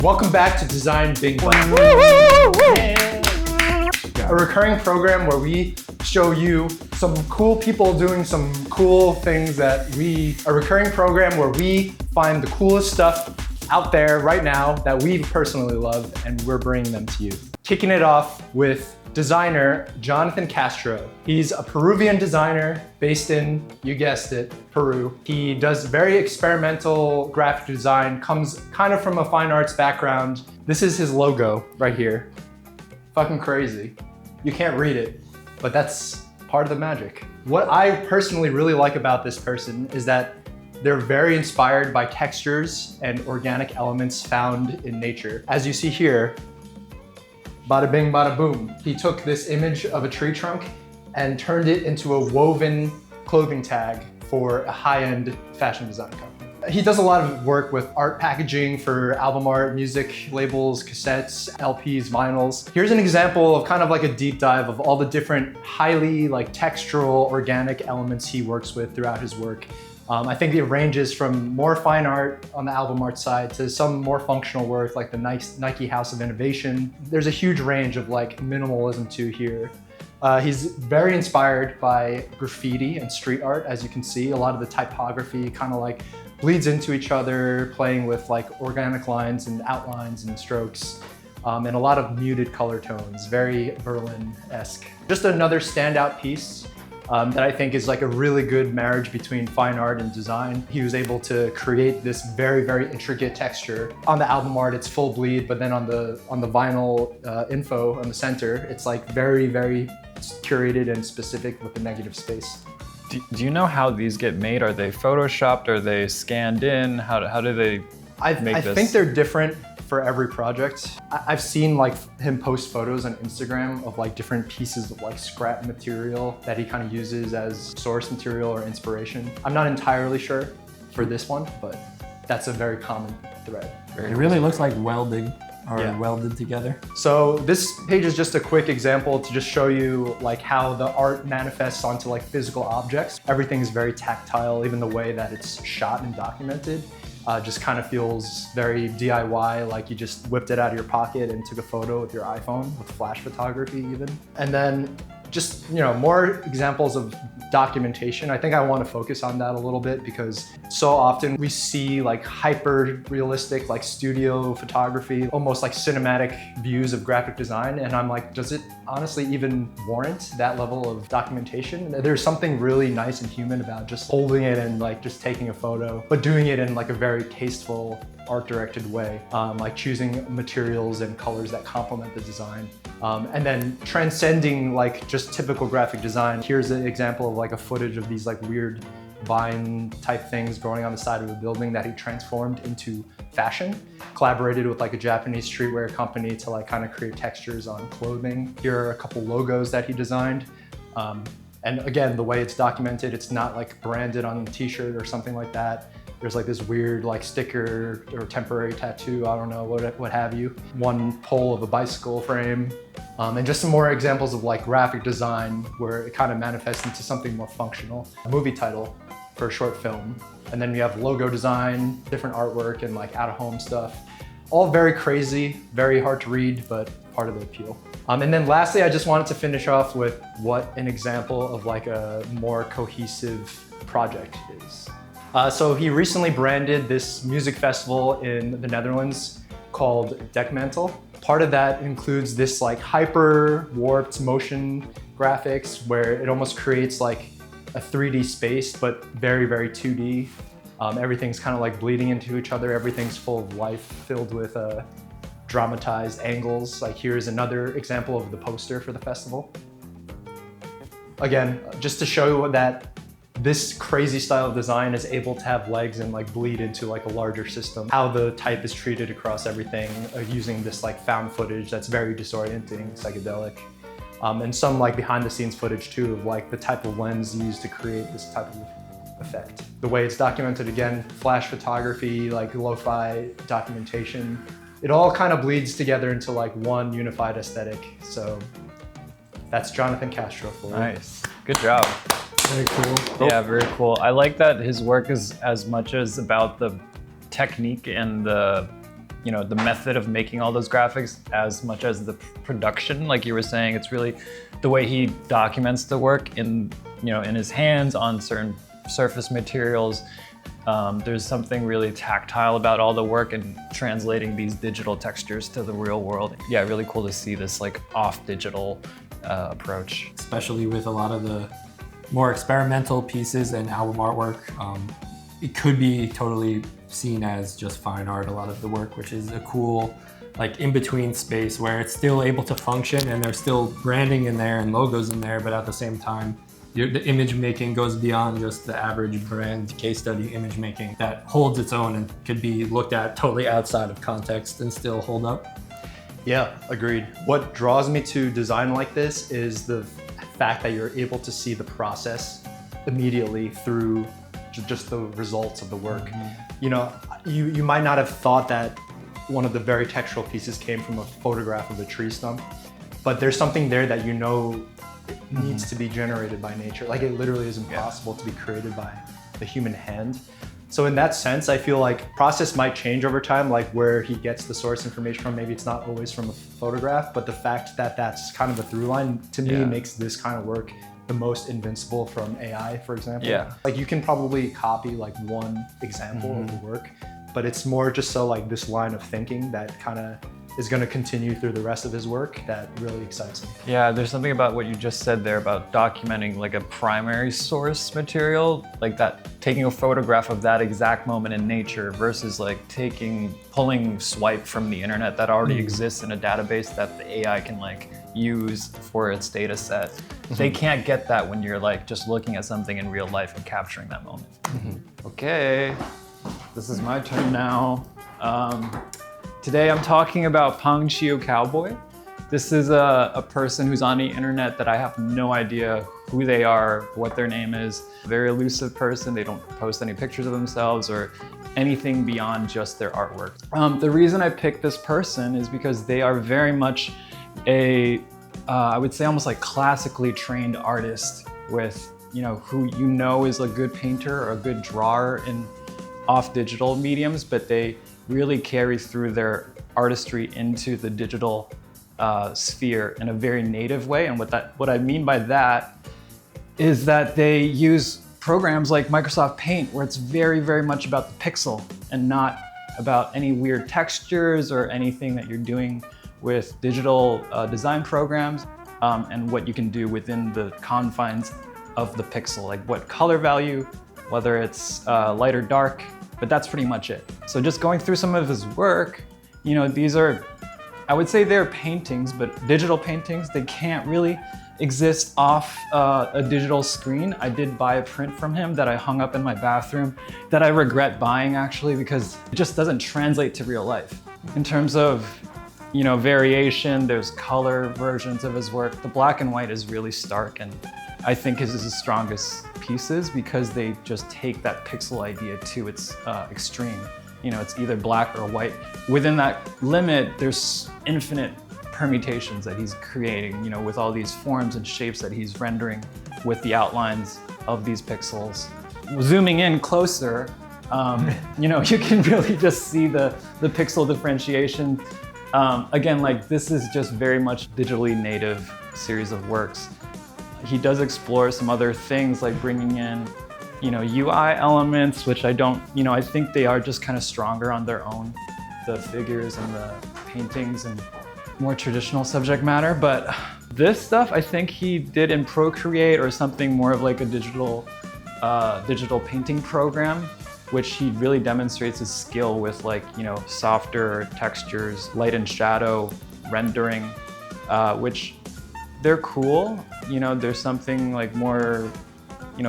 Welcome back to Design Bing Bong. A recurring program where we show you some cool people doing some cool things a recurring program where we find the coolest stuff out there right now that we personally love and we're bringing them to you. Kicking it off with designer Jonathan Castro. He's a Peruvian designer based in, you guessed it, Peru. He does very experimental graphic design, comes kind of from a fine arts background. This is his logo right here. Fucking crazy. You can't read it, but that's part of the magic. What I personally really like about this person is that they're very inspired by textures and organic elements found in nature. As you see here, bada bing, bada boom. He took this image of a tree trunk and turned it into a woven clothing tag for a high-end fashion design company. He does a lot of work with art packaging for album art, music labels, cassettes, LPs, vinyls. Here's an example of kind of like a deep dive of all the different highly textural, organic elements he works with throughout his work. I think it ranges from more fine art on the album art side to some more functional work like the Nike House of Innovation. There's a huge range of minimalism too here. He's very inspired by graffiti and street art, as you can see. A lot of the typography kind of bleeds into each other, playing with organic lines and outlines and strokes. And a lot of muted color tones, very Berlin-esque. Just another standout piece that I think is a really good marriage between fine art and design. He was able to create this very, very intricate texture. On the album art, it's full bleed, but then on the vinyl info on the center, it's very, very curated and specific with the negative space. Do you know how these get made? Are they photoshopped? Are they scanned in? How do they make this? I think they're different for every project. I've seen him post photos on Instagram of different pieces of scrap material that he kind of uses as source material or inspiration. I'm not entirely sure for this one, but that's a very common thread. It really looks like welding or welded together. So this page is just a quick example to just show you how the art manifests onto physical objects. Everything's very tactile, even the way that it's shot and documented. Just kind of feels very DIY, you just whipped it out of your pocket and took a photo with your iPhone, with flash photography even. And then just, more examples of documentation. I think I want to focus on that a little bit because so often we see hyper realistic, studio photography, almost cinematic views of graphic design. And I'm does it honestly even warrant that level of documentation? There's something really nice and human about just holding it and just taking a photo, but doing it in a very tasteful, art-directed way, choosing materials and colors that complement the design. And then transcending just typical graphic design. Here's an example of a footage of these weird vine type things growing on the side of a building that he transformed into fashion. Collaborated with a Japanese streetwear company to kind of create textures on clothing. Here are a couple logos that he designed. And again, the way it's documented, it's not branded on a t-shirt or something like that. There's this weird sticker or temporary tattoo, I don't know, what have you. One pole of a bicycle frame. And just some more examples of graphic design where it kind of manifests into something more functional. A movie title for a short film. And then we have logo design, different artwork and out-of-home stuff. All very crazy, very hard to read, but part of the appeal. And then lastly, I just wanted to finish off with what an example of a more cohesive project is. So he recently branded this music festival in the Netherlands called Dekmantel. Part of that includes this hyper warped motion graphics where it almost creates a 3D space, but very, very 2D. Everything's kind of bleeding into each other. Everything's full of life, filled with dramatized angles. Here's another example of the poster for the festival. Again, just to show you that this crazy style of design is able to have legs and bleed into a larger system. How the type is treated across everything using this found footage that's very disorienting, psychedelic. And some behind the scenes footage too of the type of lens used to create this type of effect. The way it's documented, again, flash photography, lo-fi documentation. It all kind of bleeds together into one unified aesthetic. So that's Jonathan Castro for you. Nice, good job. Very cool. Yeah, very cool. I like that his work is as much as about the technique and the the method of making all those graphics as much as the production. Like you were saying, it's really the way he documents the work in his hands on certain surface materials. There's something really tactile about all the work and translating these digital textures to the real world. Yeah, really cool to see this like off digital approach. Especially with a lot of the more experimental pieces and album artwork, it could be totally seen as just fine art, a lot of the work, which is a cool like in-between space where it's still able to function and there's still branding in there and logos in there, but at the same time, the image making goes beyond just the average brand case study image making that holds its own and could be looked at totally outside of context and still hold up. Yeah, agreed. What draws me to design like this is the fact that you're able to see the process immediately through just the results of the work. You might not have thought that one of the very textural pieces came from a photograph of a tree stump, but there's something there that it needs to be generated by nature. Like it literally is impossible to be created by the human hand. So in that sense, I feel like process might change over time, like where he gets the source information from. Maybe it's not always from a photograph, but the fact that that's kind of a through line to me makes this kind of work the most invincible from AI, for example. Yeah. Like you can probably copy like one example of the work, but it's more just so like this line of thinking that kind of is going to continue through the rest of his work that really excites me. Yeah, there's something about what you just said there about documenting like a primary source material, like that, taking a photograph of that exact moment in nature versus like pulling swipe from the internet that already exists in a database that the AI can like use for its data set. They can't get that when you're like just looking at something in real life and capturing that moment. Okay, this is my turn now. Today I'm talking about pangchiucowboy. This is a person who's on the internet that I have no idea who they are, what their name is. Very elusive person. They don't post any pictures of themselves or anything beyond just their artwork. The reason I picked this person is because they are very much I would say almost like classically trained artist with, who is a good painter or a good drawer in off digital mediums, but they really carry through their artistry into the digital sphere in a very native way. And what I mean by that is that they use programs like Microsoft Paint, where it's very, very much about the pixel and not about any weird textures or anything that you're doing with digital design programs, and what you can do within the confines of the pixel, like what color value, whether it's light or dark, but that's pretty much it. So just going through some of his work, these are, I would say they're paintings, but digital paintings. They can't really exist off a digital screen. I did buy a print from him that I hung up in my bathroom that I regret buying actually, because it just doesn't translate to real life. In terms of, variation, there's color versions of his work. The black and white is really stark, and I think is his strongest pieces because they just take that pixel idea to its extreme. It's either black or white. Within that limit, there's infinite permutations that he's creating, with all these forms and shapes that he's rendering with the outlines of these pixels. Zooming in closer, you can really just see the pixel differentiation. Again, like this is just very much digitally native series of works. He does explore some other things like bringing in, UI elements, which I don't, I think they are just kind of stronger on their own, the figures and the paintings and more traditional subject matter. But this stuff, I think he did in Procreate or something more of like a digital painting program, which he really demonstrates his skill with like, softer textures, light and shadow rendering, which they're cool. There's something like more,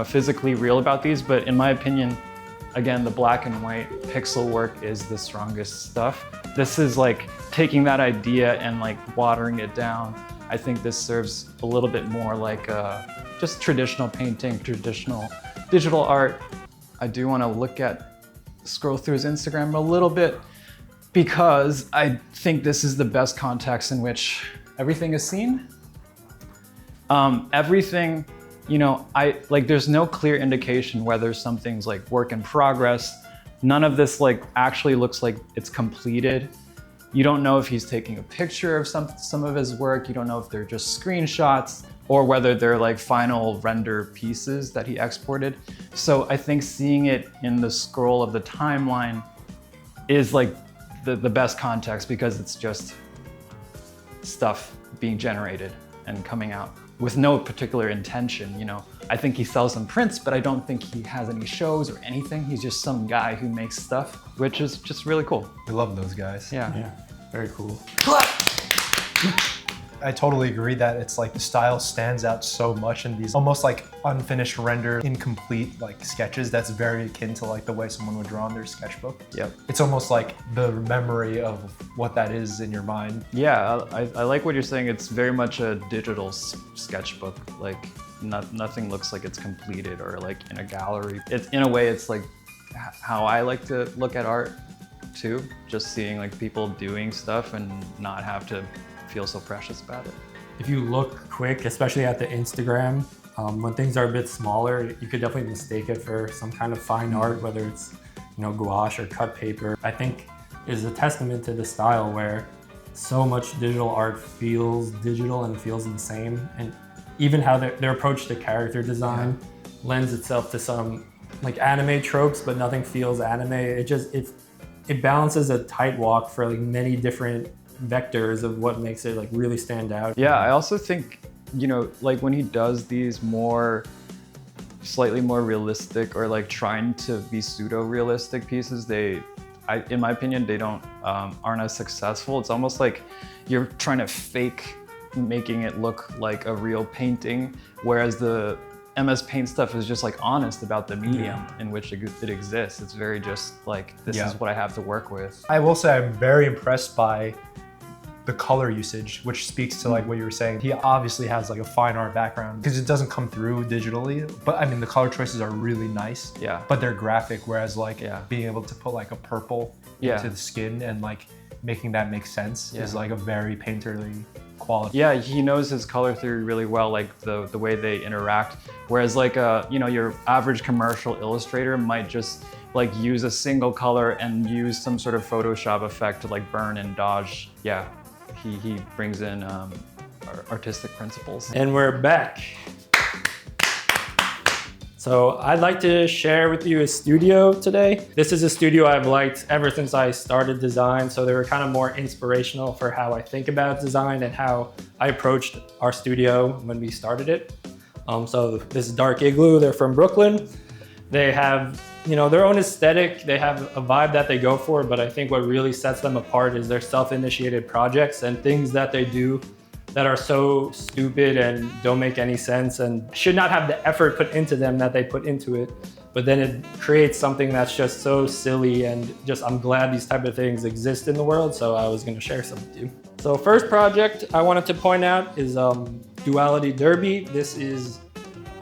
physically real about these, but in my opinion, again, the black and white pixel work is the strongest stuff. This is like taking that idea and like watering it down. I think this serves a little bit more like just traditional painting, traditional digital art. I do want to scroll through his Instagram a little bit because I think this is the best context in which everything is seen. Everything, there's no clear indication whether something's like work in progress. None of this like actually looks like it's completed. You don't know if he's taking a picture of some of his work. You don't know if they're just screenshots or whether they're like final render pieces that he exported. So I think seeing it in the scroll of the timeline is like the best context, because it's just stuff being generated and coming out with no particular intention, you know. I think he sells some prints, but I don't think he has any shows or anything. He's just some guy who makes stuff, which is just really cool. We love those guys. Yeah, very cool. I totally agree that it's like the style stands out so much in these almost like unfinished render, incomplete like sketches. That's very akin to like the way someone would draw in their sketchbook. Yep. It's almost like the memory of what that is in your mind. Yeah, I like what you're saying. It's very much a digital sketchbook. Like nothing looks like it's completed or like in a gallery. It's in a way, it's like how I like to look at art too. Just seeing like people doing stuff and not have to feel so precious about it. If you look quick, especially at the Instagram, when things are a bit smaller, you could definitely mistake it for some kind of fine art, whether it's, you know, gouache or cut paper. I think is a testament to the style where so much digital art feels digital and feels the same. And even how their approach to character design lends itself to some like anime tropes, but nothing feels anime. It balances a tight walk for like many different vectors of what makes it like really stand out. Yeah, I also think, you know, like when he does these slightly more realistic or like trying to be pseudo-realistic pieces, in my opinion, they aren't as successful. It's almost like you're trying to fake making it look like a real painting, whereas the MS Paint stuff is just like honest about the medium in which it exists. It's very just like, this is what I have to work with. I will say I'm very impressed by the color usage, which speaks to like what you were saying. He obviously has like a fine art background because it doesn't come through digitally, but I mean the color choices are really nice. Yeah. But they're graphic, whereas like being able to put like a purple into the skin and like making that make sense is like a very painterly quality. Yeah, he knows his color theory really well, like the way they interact. Whereas like you know, your average commercial illustrator might just like use a single color and use some sort of Photoshop effect to like burn and dodge. Yeah. He brings in artistic principles. And we're back. So I'd like to share with you a studio today. This is a studio I've liked ever since I started design. So they were kind of more inspirational for how I think about design and how I approached our studio when we started it. So this is Dark Igloo. They're from Brooklyn. They have, you know, their own aesthetic. They have a vibe that they go for, but I think what really sets them apart is their self-initiated projects and things that they do that are so stupid and don't make any sense and should not have the effort put into them that they put into it. But then it creates something that's just so silly, and just I'm glad these type of things exist in the world, so I was gonna share some with you. So first project I wanted to point out is Duality Derby. This is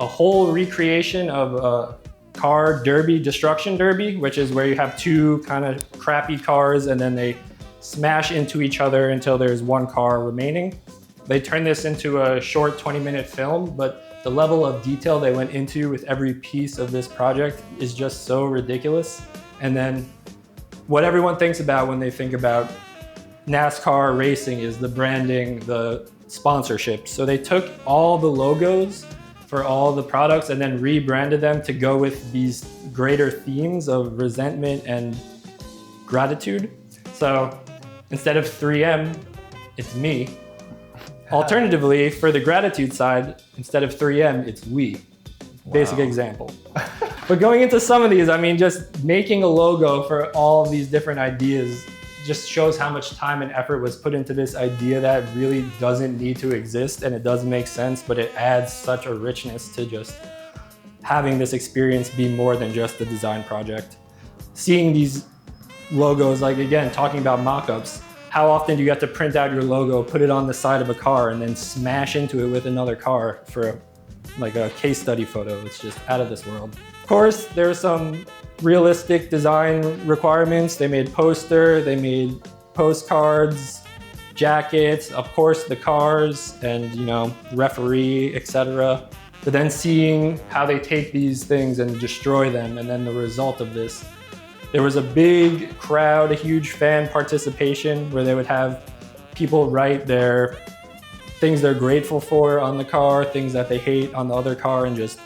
a whole recreation of car derby, destruction derby, which is where you have two kind of crappy cars and then they smash into each other until there's one car remaining. They turned this into a short 20-minute film, but the level of detail they went into with every piece of this project is just so ridiculous. And then what everyone thinks about when they think about NASCAR racing is the branding, the sponsorship. So they took all the logos for all the products and then rebranded them to go with these greater themes of resentment and gratitude. So instead of 3M, it's me. Alternatively, for the gratitude side, instead of 3M, it's we. Basic example. But going into some of these, I mean, just making a logo for all of these different ideas just shows how much time and effort was put into this idea that really doesn't need to exist, and it does make sense, but it adds such a richness to just having this experience be more than just a design project. Seeing these logos, like again, talking about mock-ups, how often do you have to print out your logo, put it on the side of a car, and then smash into it with another car for like a case study photo? It's just out of this world. Of course, there's some realistic design requirements. They made poster, they made postcards, jackets, of course the cars, and you know, referee, etc. But then seeing how they take these things and destroy them, and then the result of this there was a big crowd, a huge fan participation where they would have people write their things they're grateful for on the car, things that they hate on the other car, and just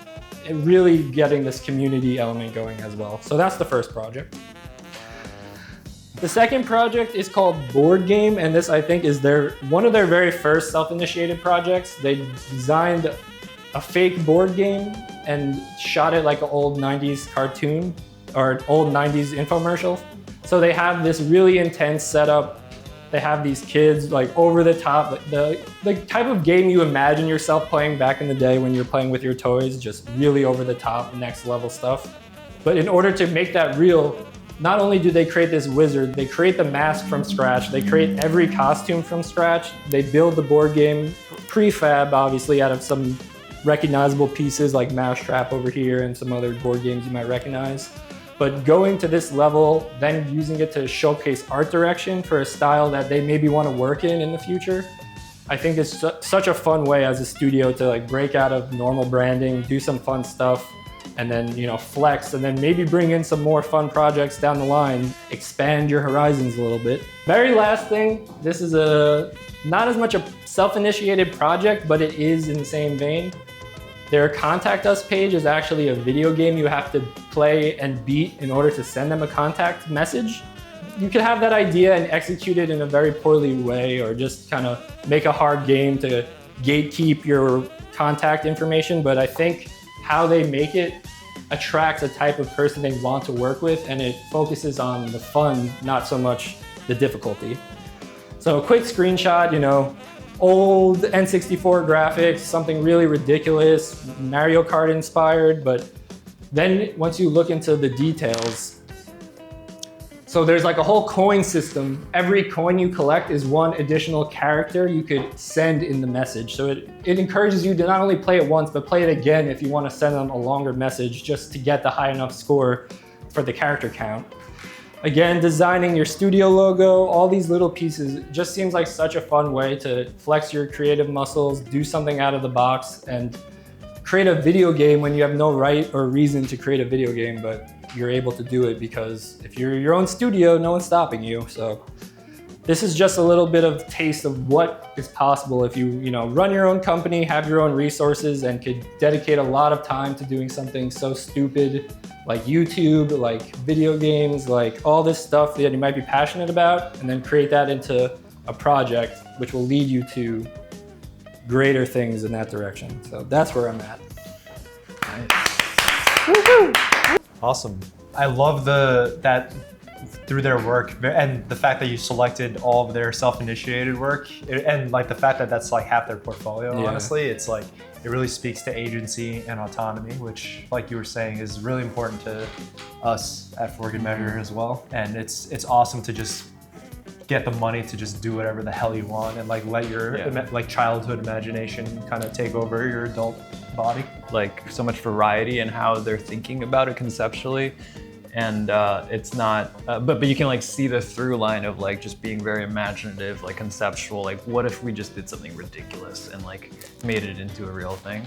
really getting this community element going as well. So that's the first project. The second project is called Board Game, and this I think is one of their very first self-initiated projects. They designed a fake board game and shot it like an old 90s cartoon or old 90s infomercial. So they have this really intense setup. They have these kids like over the top, the type of game you imagine yourself playing back in the day when you're playing with your toys, just really over the top, next level stuff. But in order to make that real, not only do they create this wizard, they create the mask from scratch, they create every costume from scratch, they build the board game prefab, obviously, out of some recognizable pieces like Mousetrap over here and some other board games you might recognize. But going to this level, then using it to showcase art direction for a style that they maybe want to work in the future, I think is such a fun way as a studio to like break out of normal branding, do some fun stuff, and then, you know, flex, and then maybe bring in some more fun projects down the line, expand your horizons a little bit. Very last thing, this is not as much a self-initiated project, but it is in the same vein. Their Contact Us page is actually a video game you have to play and beat in order to send them a contact message. You could have that idea and execute it in a very poorly way, or just kind of make a hard game to gatekeep your contact information, but I think how they make it attracts a type of person they want to work with, and it focuses on the fun, not so much the difficulty. So a quick screenshot, you know, old N64 graphics, something really ridiculous, Mario Kart inspired, but then once you look into the details, so there's like a whole coin system. Every coin you collect is one additional character you could send in the message. So it encourages you to not only play it once, but play it again if you want to send them a longer message just to get the high enough score for the character count. Again, designing your studio logo, all these little pieces, just seems like such a fun way to flex your creative muscles, do something out of the box, and create a video game when you have no right or reason to create a video game, but you're able to do it because if you're your own studio, no one's stopping you. So this is just a little bit of taste of what is possible if you run your own company, have your own resources, and could dedicate a lot of time to doing something so stupid like YouTube, like video games, like all this stuff that you might be passionate about, and then create that into a project which will lead you to greater things in that direction. So that's where I'm at. Nice. Woo-hoo. Awesome. I love that through their work and the fact that you selected all of their self-initiated work, and like the fact that that's like half their portfolio. Yeah. Honestly, it's like it really speaks to agency and autonomy, which, like you were saying, is really important to us at For Good Measure as well. And it's awesome to just get the money to just do whatever the hell you want and like let your like childhood imagination kind of take over your adult body. Like so much variety in how they're thinking about it conceptually. And it's not, but you can like see the through line of like just being very imaginative, like conceptual, like what if we just did something ridiculous and like made it into a real thing?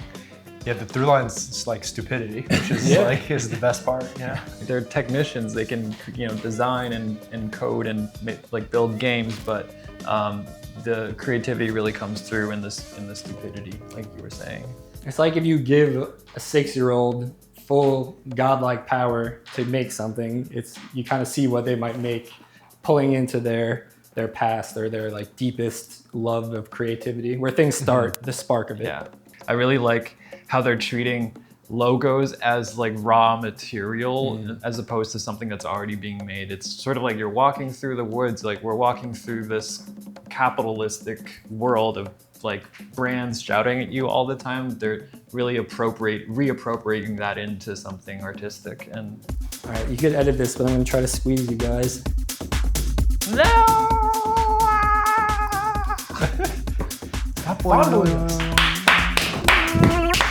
Yeah, the through line's like stupidity, which is like is the best part. Yeah, they're technicians. They can design and code and like build games, but the creativity really comes through in the stupidity, like you were saying. It's like if you give a 6-year-old full godlike power to make something, you kind of see what they might make, pulling into their past or their like deepest love of creativity, where things start, the spark of it. Yeah, I really like how they're treating logos as like raw material as opposed to something that's already being made. It's sort of like you're walking through the woods, like we're walking through this capitalistic world of like brands shouting at you all the time. They're really reappropriating that into something artistic. And all right, you could edit this, but I'm gonna try to squeeze you guys. No! That boy.